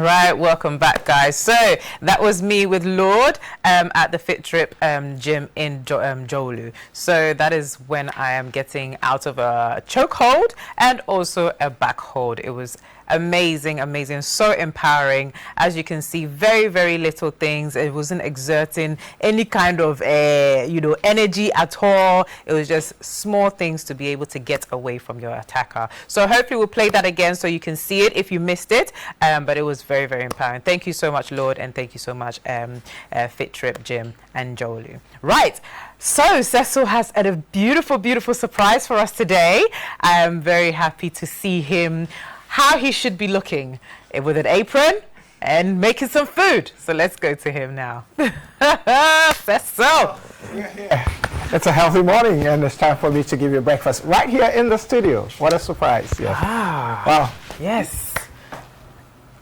Right, welcome back, guys. So that was me with Lord at the Fit Trip gym in Jolu. So that is when I am getting out of a choke hold and also a back hold. It was amazing, amazing, so empowering. As you can see, very, very little things. It wasn't exerting any kind of energy at all. It was just small things to be able to get away from your attacker. So hopefully we'll play that again so you can see it if you missed it. But it was very, very empowering. Thank you so much, Lord, and thank you so much, Fit Trip Gym and Jolu. Right. So Cecil has a beautiful, beautiful surprise for us today. I am very happy to see him how he should be looking with an apron and making some food. So let's go to him now. Cecil. Yeah. It's a healthy morning and it's time for me to give you breakfast right here in the studio. What a surprise. Yes. Ah, wow. Yes.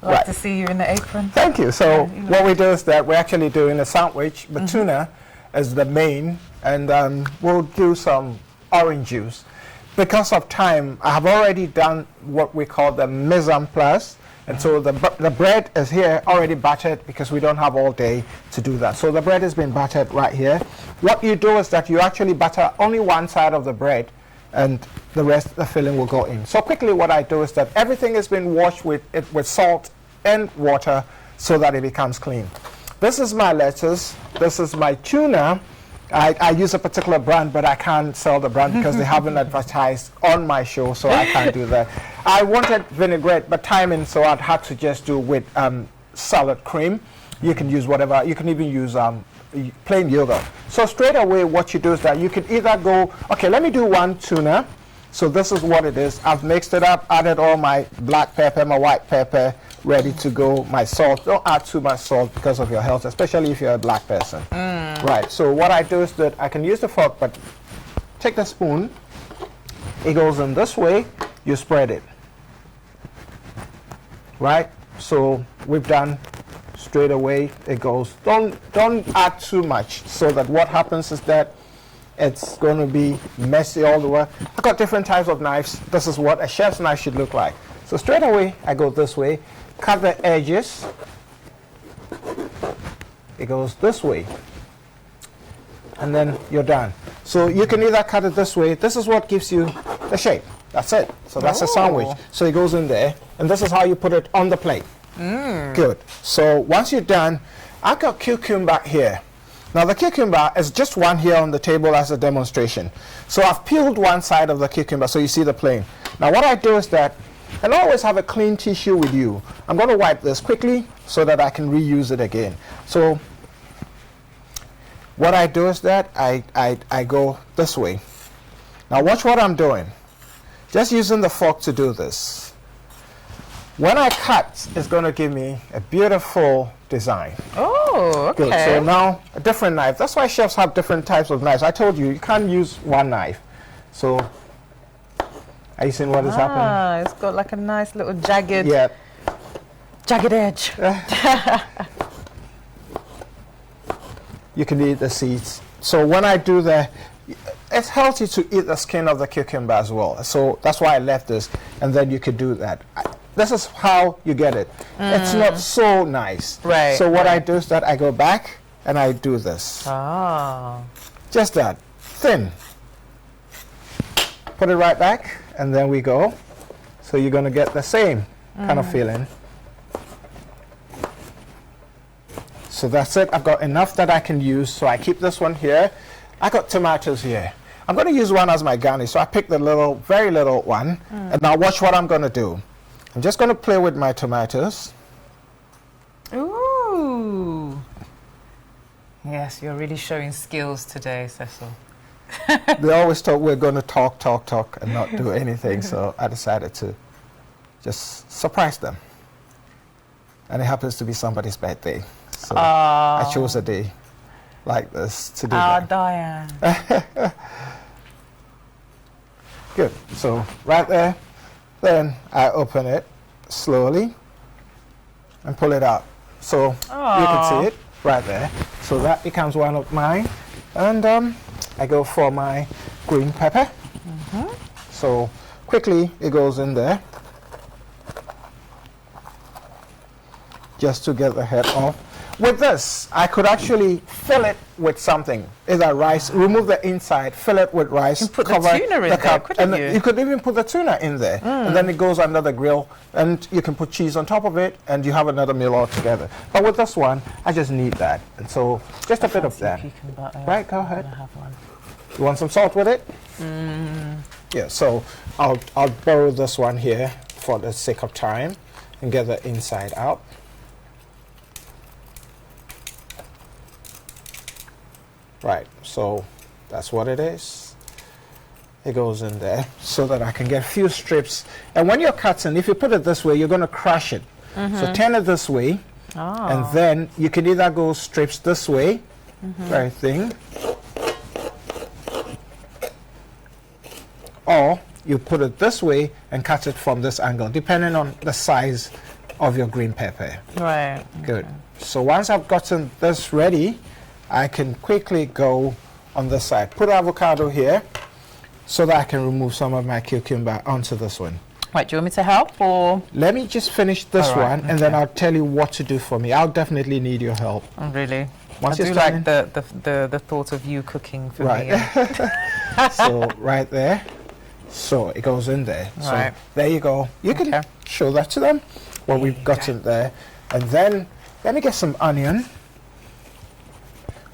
Love to see you in the apron. Thank you. So what we do is that we're actually doing a sandwich, but tuna is the main, and we'll do some orange juice. Because of time, I have already done what we call the mise en place, and so the bread is here already battered because we don't have all day to do that. So the bread has been battered right here. What you do is that you actually batter only one side of the bread, and the rest, the filling will go in. So quickly what I do is that everything has been washed with salt and water so that it becomes clean. This is my lettuce. This is my tuna. I use a particular brand, but I can't sell the brand because they haven't advertised on my show, so I can't do that. I wanted vinaigrette, but timing, so I'd had to just do with salad cream. You can use whatever. You can even use plain yogurt. So straight away, what you do is that you can either go, okay, let me do one tuna. So this is what it is. I've mixed it up, added all my black pepper, my white pepper, ready to go, my salt. Don't add too much salt because of your health, especially if you're a black person. Right, so what I do is that I can use the fork, but take the spoon. It goes in this way, you spread it. Right, so we've done straight away, it goes. Don't add too much, so that what happens is that it's going to be messy all the way. I've got different types of knives. This is what a chef's knife should look like. So straight away, I go this way, cut the edges. It goes this way. And then you're done. So you can either cut it this way. This is what gives you the shape. That's it. So that's a sandwich. So it goes in there. And this is how you put it on the plate. Good. So once you're done, I've got cucumber here. Now the cucumber is just one here on the table as a demonstration. So I've peeled one side of the cucumber so you see the plane. Now what I do is that, and always have a clean tissue with you. I'm going to wipe this quickly so that I can reuse it again. So what I do is that I go this way. Now watch what I'm doing. Just using the fork to do this. When I cut, it's going to give me a beautiful design. Oh, okay. Good. So now a different knife. That's why chefs have different types of knives. I told you, you can't use one knife. So are you seeing what is happening? It's got like a nice little jagged, jagged edge. You can eat the seeds. So when I do it's healthy to eat the skin of the cucumber as well. So that's why I left this, and then you could do that. This is how you get it. It's not so nice. Right. So what I do is that I go back and I do this. Ah. Just that. Thin. Put it right back, and then we go. So you're going to get the same kind of feeling. So that's it. I've got enough that I can use, so I keep this one here. I got tomatoes here. I'm going to use one as my garnish, so I picked the little, very little one. And now watch what I'm going to do. I'm just going to play with my tomatoes. Ooh. Yes, you're really showing skills today, Cecil. They always talk, we're going to talk, and not do anything. So I decided to just surprise them. And it happens to be somebody's birthday. So I chose a day like this to do that. Diane. Good. So right there, then I open it slowly and pull it out. So you can see it right there. So that becomes one of mine. And I go for my green pepper. So quickly it goes in there. just to get the head off. With this, I could actually fill it with something, either rice, remove the inside, fill it with rice, put the tuna in there, couldn't you? You could even put the tuna in there, and then it goes under the grill, and you can put cheese on top of it, and you have another meal altogether. But with this one, I just need that, and so just a bit of that. Right, go ahead. You want some salt with it? Yeah, so I'll borrow this one here for the sake of time and get the inside out. Right, so that's what it is. It goes in there so that I can get a few strips. And when you're cutting, if you put it this way, you're going to crush it. So turn it this way, and then you can either go strips this way, right thing, or you put it this way and cut it from this angle, depending on the size of your green pepper. Right. Good. So once I've gotten this ready, I can quickly go on this side. Put avocado here so that I can remove some of my cucumber onto this one. Right, do you want me to help, or? Let me just finish this one, and then I'll tell you what to do for me. I'll definitely need your help. Oh, really? Once I do like the thought of you cooking for me. So right there. So it goes in there. So there you go. You can show that to them, what we've got in there. And then let me get some onion.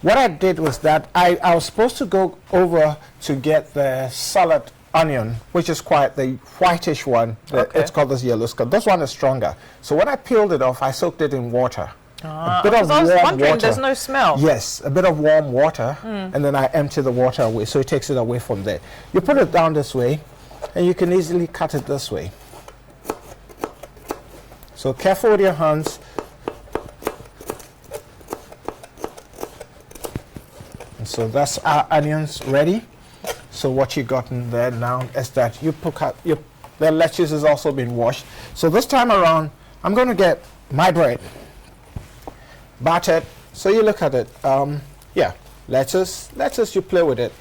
What I did was that I was supposed to go over to get the salad onion, which is quite the whitish one. It's called this yellow scud. This one is stronger. So when I peeled it off, I soaked it in water. A bit of warm water. There's no smell. Yes, a bit of warm water, and then I empty the water away, so it takes it away from there. You put it down this way, and you can easily cut it this way. So careful with your hands. And so that's our onions ready. So what you got in there now is that you put out the lettuce has also been washed. So this time around, I'm going to get my bread battered. So you look at it. Yeah, lettuce. You play with it.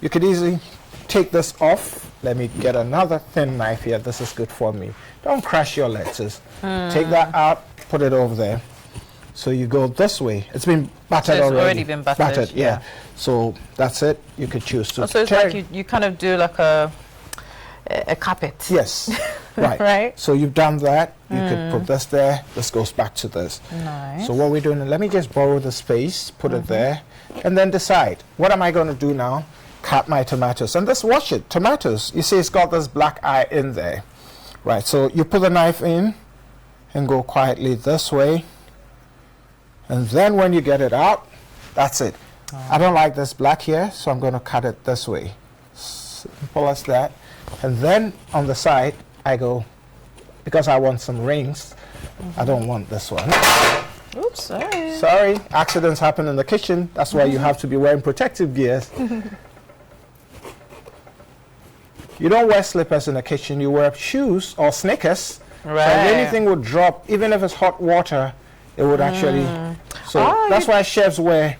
You could easily take this off. Let me get another thin knife here. This is good for me. Don't crush your lettuce. Take that out. Put it over there. So you go this way. It's been battered already. It's already been battered. Yeah. So that's it. You could choose to. So it's like you kind of do like a carpet. Yes. Right. Right. So you've done that. You could put this there. This goes back to this. Nice. So what we're doing, let me just borrow the space, put it there, and then decide, what am I going to do now? Cut my tomatoes. And just watch it. Tomatoes, you see it's got this black eye in there. Right. So you put the knife in and go quietly this way. And then when you get it out, that's it. I don't like this black here, so I'm going to cut it this way. Simple as that. And then on the side, I go, because I want some rings, I don't want this one. Oops, sorry. Sorry, accidents happen in the kitchen. That's why you have to be wearing protective gears. You don't wear slippers in the kitchen, you wear shoes or sneakers. Right. So if anything would drop, even if it's hot water, it would actually. So that's why chefs wear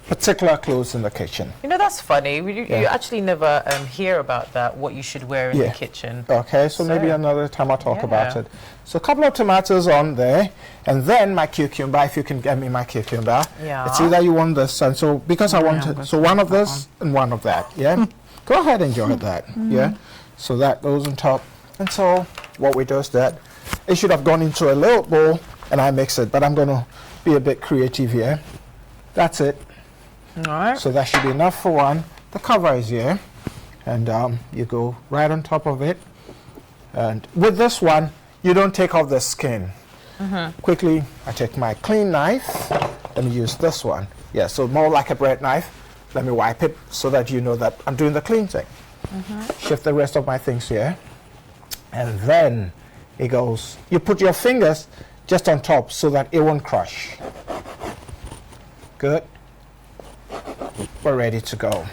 particular clothes in the kitchen. You know, that's funny. You actually never hear about that, what you should wear in the kitchen. Okay, so maybe another time I'll talk about it. So a couple of tomatoes on there, and then my cucumber, if you can get me my cucumber. Yeah. It's either you want this, and so because I want it, so one of this and one of that, yeah? Go ahead and enjoy that, yeah? So that goes on top. And so what we do is that it should have gone into a little bowl, and I mix it, but I'm going to be a bit creative here. That's it. All right. So that should be enough for one. The cover is here, and you go right on top of it. And with this one, you don't take off the skin. Quickly, I take my clean knife. Let me use this one. Yeah, so more like a bread knife. Let me wipe it so that you know that I'm doing the clean thing. Shift the rest of my things here. And then it goes, you put your fingers just on top so that it won't crush. Good. We're ready to go.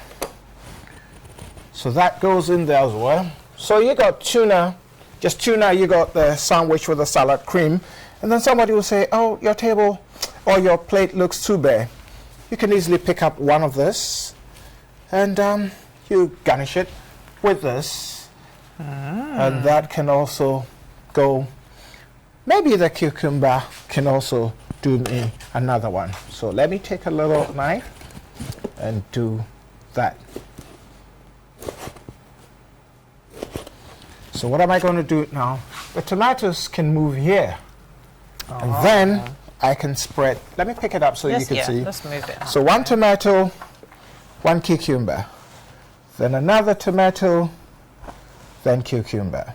So that goes in there as well. So you got tuna, just tuna, you got the sandwich with the salad cream, and then somebody will say, oh, your table or your plate looks too bare. You can easily pick up one of this, and you garnish it with this, and that can also go maybe the cucumber can also do me another one. So let me take a little knife and do that. So what am I going to do now? The tomatoes can move here. And then I can spread. Let me pick it up so you can see. Let's move it. So one tomato, one cucumber. Then another tomato, then cucumber.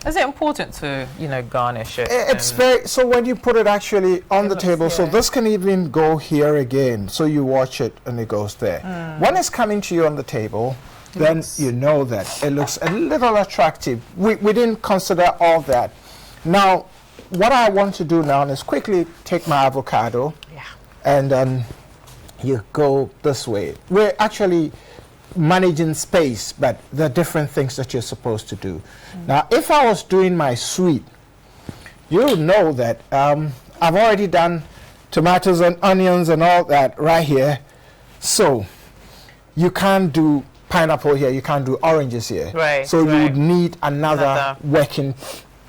Is it important to, garnish it? It's very, so when you put it actually on the table, so this can even go here again. So you watch it and it goes there. When it's coming to you on the table, then you know that it looks a little attractive. We didn't consider all that. Now, what I want to do now is quickly take my avocado and you go this way. We're actually managing space, but there are different things that you're supposed to do. Now, if I was doing my sweet, you know that I've already done tomatoes and onions and all that right here. So you can't do pineapple here, you can't do oranges here. Right. So you would need another working,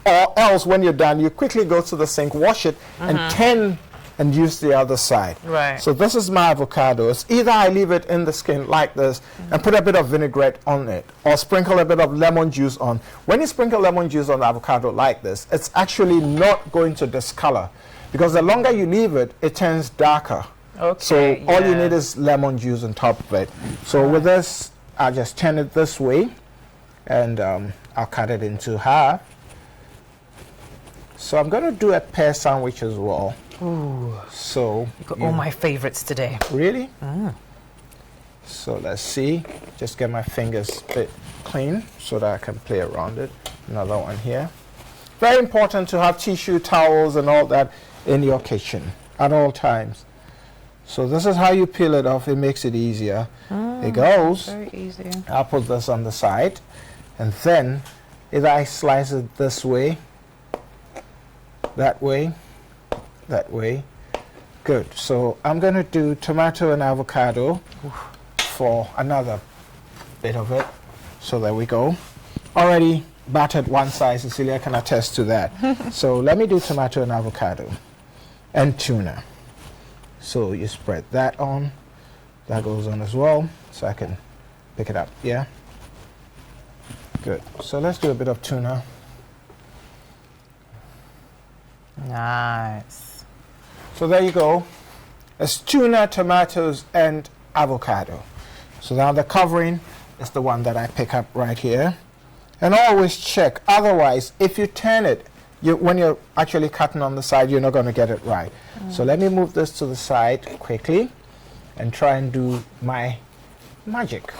or else when you're done, you quickly go to the sink, wash it, and turn and use the other side. Right. So this is my avocado. It's either I leave it in the skin like this and put a bit of vinaigrette on it, or sprinkle a bit of lemon juice on. When you sprinkle lemon juice on the avocado like this, it's actually not going to discolor, because the longer you leave it, it turns darker. Okay. So all you need is lemon juice on top of it. So with this, I'll just turn it this way, and I'll cut it into half. So I'm going to do a pear sandwich as well. Ooh. So You've got all my favorites today. Really? So let's see. Just get my fingers a bit clean so that I can play around it. Another one here. Very important to have tissue towels and all that in your kitchen at all times. So this is how you peel it off. It makes it easier. It goes. Very easy. I'll put this on the side, and then either I slice it this way, that way, that way. Good. So I'm going to do tomato and avocado for another bit of it. So there we go. Already battered one side. Cecilia can attest to that. So let me do tomato and avocado and tuna. So you spread that on. That goes on as well. So I can pick it up. Yeah. Good. So let's do a bit of tuna. Nice. So there you go. It's tuna, tomatoes, and avocado. So now the covering is the one that I pick up right here. And always check. Otherwise, if you turn it, when you're actually cutting on the side, you're not going to get it right. So let me move this to the side quickly and try and do my magic.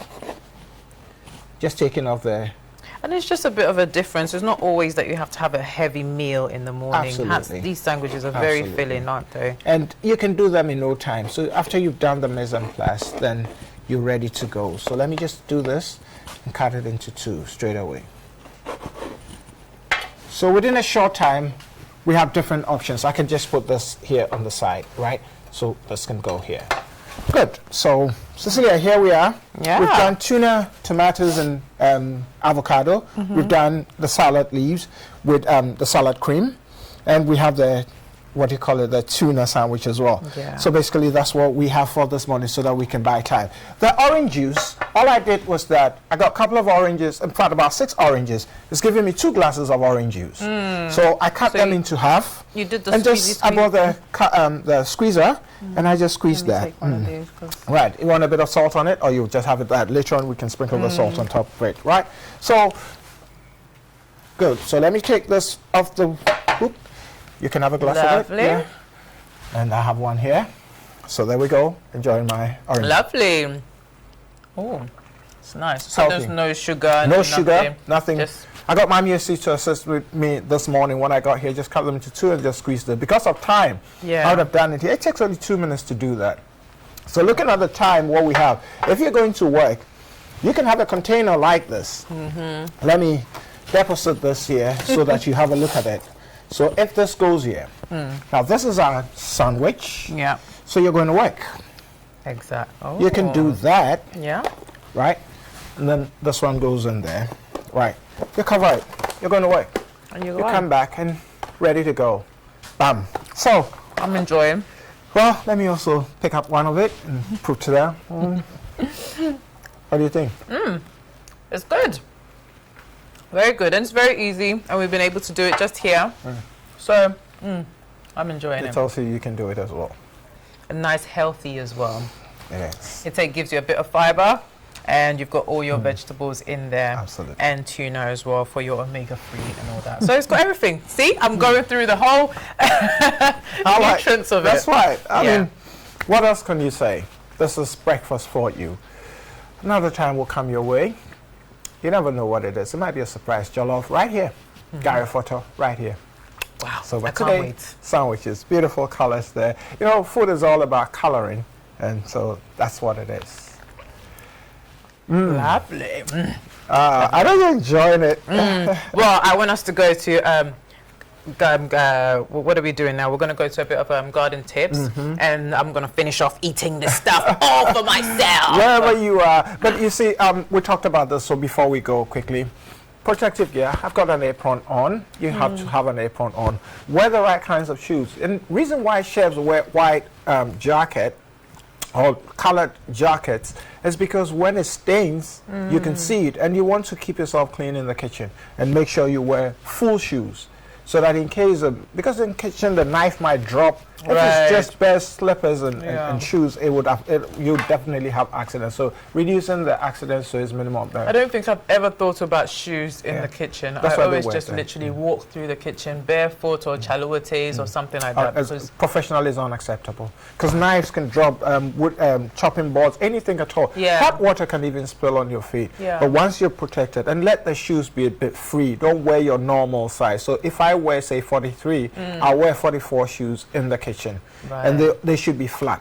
Just taking off the... And it's just a bit of a difference. It's not always that you have to have a heavy meal in the morning. Absolutely. These sandwiches are very filling, aren't they? And you can do them in no time. So after you've done the mise en place, then you're ready to go. So let me just do this and cut it into two straight away. So within a short time, we have different options. I can just put this here on the side, right? So this can go here. Good. So, Cecilia, here we are. Yeah. We've done tuna, tomatoes, and avocado. We've done the salad leaves with the salad cream. And we have the, what do you call it, the tuna sandwich as well. Yeah. So basically, that's what we have for this morning so that we can buy time. The orange juice, all I did was that I got a couple of oranges, in fact, about 6 oranges. It's giving me 2 glasses of orange juice. So I cut them into half. You did the and just I bought the squeezer and I just squeezed that. Take one of these, Right. You want a bit of salt on it, or you just have it that later on we can sprinkle the salt on top of it, right? So good. So let me take this off the whoop. You can have a glass of it. Yeah. And I have one here. So there we go. Enjoying my orange. Lovely. Oh, it's nice. So Healthy. there's no sugar. No sugar, nothing. Just I got my Musi to assist with me this morning when I got here. Just cut them into 2 and just squeezed it. Because of time, I would have done it here. It takes only 2 minutes to do that. So looking at the time, what we have, if you're going to work, you can have a container like this. Let me deposit this here so that you have a look at it. So if this goes here, now this is our sandwich. Yeah. So you're going to work. Exactly. Oh. You can do that. Yeah. Right? And then this one goes in there. Right. You cover it. You're going to work. And you come back and ready to go. Bam. So, I'm enjoying. well, let me also pick up one of it and prove to them. What do you think? It's good. Very good. And it's very easy. And we've been able to do it just here. So, I'm enjoying It's it. also, you can do it as well. And nice, healthy as well. Yes. It gives you a bit of fiber. And you've got all your vegetables in there. Absolutely. And tuna as well for your omega-3 and all that. So it's got everything. See, I'm going through the whole nutrients of it. That's right. I Yeah. mean, what else can you say? This is breakfast for you. Another time will come your way. You never know what it is. It might be a surprise jollof right here. Gary photo right here. Wow, So I but can't today, wait. sandwiches, beautiful colors there. You know, food is all about coloring, and so that's what it is. Lovely. I don't enjoying it. Well, I want us to go to what are we doing now? We're going to go to a bit of garden tips, and I'm going to finish off eating this stuff all for myself. Wherever you are. But you see, we talked about this, so before we go quickly, protective gear. I've got an apron on. You have to have an apron on. Wear the right kinds of shoes. And reason why chefs wear white jacket or colored jackets is because when it stains, you can see it, and you want to keep yourself clean in the kitchen and make sure you wear full shoes. So that in case of, because in kitchen the knife might drop, if it's just bare slippers and shoes, it would have, you definitely have accidents. So reducing the accidents so it's minimum. I don't think I've ever thought about shoes in the kitchen. That's I why always they wear just them. literally walk through the kitchen barefoot or chaluates or something like that. As professional is unacceptable because knives can drop, chopping boards, anything at all. Yeah. Hot water can even spill on your feet. Yeah. But once you're protected, and let the shoes be a bit free. Don't wear your normal size. So if I wear say 43, I'll wear 44 shoes in the kitchen, and they should be flat.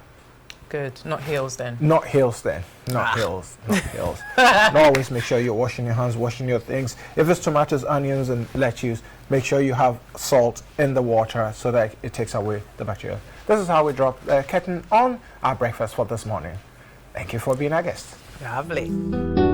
Good, not heels then. Not heels then. Not heels. Not heels. And always make sure you're washing your hands, washing your things. If it's tomatoes, onions, and lettuce, make sure you have salt in the water so that it takes away the bacteria. This is how we drop curtain on our breakfast for this morning. Thank you for being our guest. Lovely.